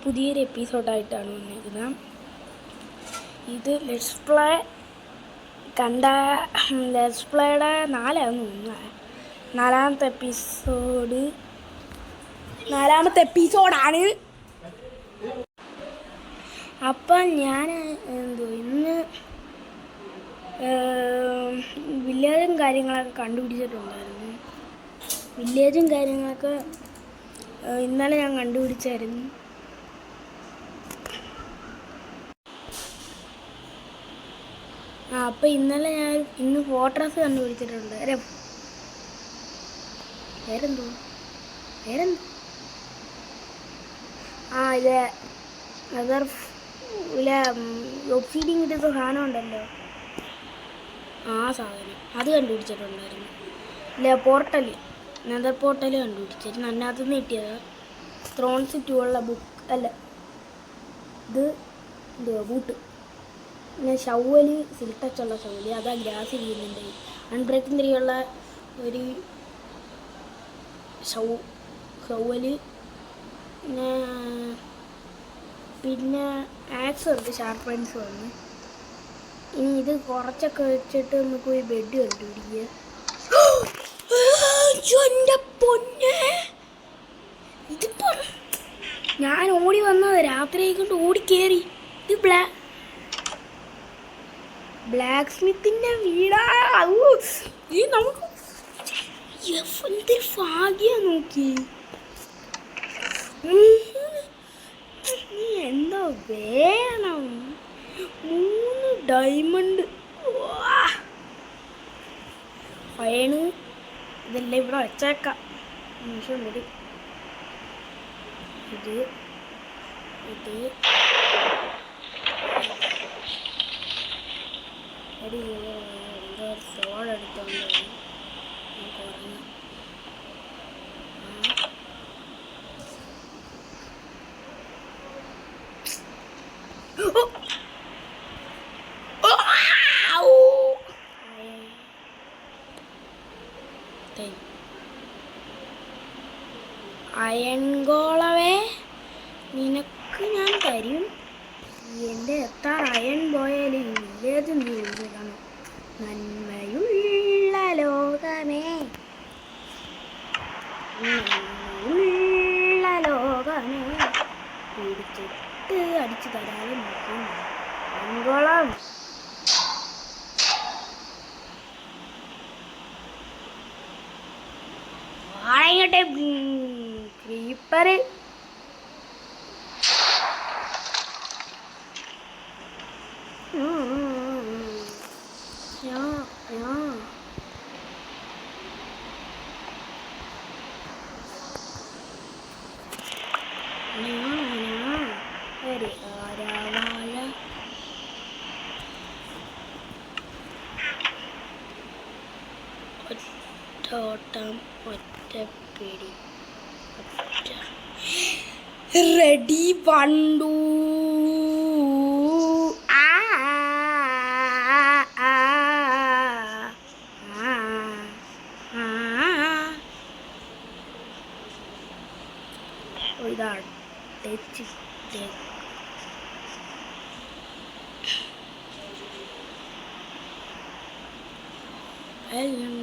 പുതിയൊരു എപ്പിസോഡായിട്ടാണ് വന്നിരിക്കുന്നത്. ഇത് ലെറ്റ്സ് പ്ലേ ലെറ്റ്സ് പ്ലേയുടെ നാലാമത്തെ എപ്പിസോഡാണ്. അപ്പം ഞാൻ ഇന്ന് വില്ലേജും കാര്യങ്ങളൊക്കെ കണ്ടുപിടിച്ചിട്ടുണ്ടായിരുന്നു. വില്ലേജും കാര്യങ്ങളൊക്കെ ഇന്നലെ ഞാൻ കണ്ടുപിടിച്ചായിരുന്നു. അപ്പം ഇന്ന് ഫോർട്രസ് കണ്ടുപിടിച്ചിട്ടുണ്ട്. പേരെന്തോ ഇത് ഒബ്സീഡിയം കിട്ടുന്ന സാധനം ഉണ്ടല്ലോ, ആ സാധനം അത് കണ്ടുപിടിച്ചിട്ടുണ്ടായിരുന്നു. Nether portal കണ്ടുപിടിച്ചിരുന്നു. അതിനകത്ത് നിന്ന് കിട്ടിയത് ത്രോൺസ് 2 ഉള്ള ബുക്ക് അല്ല, ഇത് എന്തുവാ ബൂട്ട്, പിന്നെ ഷവല് സിൽക്ക് ടച്ചുള്ള ഷവല്, അതാ ഗ്രാസ് ഇരിക്കുന്നുണ്ട്. അൺബ്രേക്കിംഗ് 3 ഉള്ള ഒരു ഷവല്, പിന്നെ ആക്സ് ഉണ്ട്, ഷാർപ്പ് പെൻസ് വന്ന്. ഇനി ഇത് കുറച്ചൊക്കെ വെച്ചിട്ട് നമുക്ക് ഒരു ബെഡ് കണ്ടുപിടിക്കുക. എൻ്റെ പൊന്നെ, ഇതിപ്പോൾ ഞാൻ ഓടി വന്നത് രാത്രി കൊണ്ട് ഓടിക്കേറി. ഇത് ബ്ലാക്ക് സ്മിത്തിൻ്റെ വീടാ. ഈ നമുക്ക് എന്തൊരു ഭാഗ്യം നോക്കി. എന്തോ വേണം, 3 ഡയമണ്ട് അയണ് ഇതെല്ലാം ഇവിടെ വെച്ചേക്കാം. നിമിഷം വരും. ഇത് എന്തോ ഫോൺ എടുത്തോണ്ട് കുറഞ്ഞു. അയൺഗോളവേ, നിനക്ക് ഞാൻ തരും. എൻ്റെ എത്ര അയൺ പോയാലും വില്ലേജ് നീങ്ങണം. നന്മയുള്ള ലോകമേ, പിടിച്ചിട്ട് അടിച്ചു തരാതെ നോക്കും അയൺഗോളം. ആയിങ്ങോട്ടെ ക്രീപ്പറ്. ഓട്ടം ഒറ്റ പിടി റെഡി വണ്ടു. ഇതാണ് തെച്ച് എല്ലാം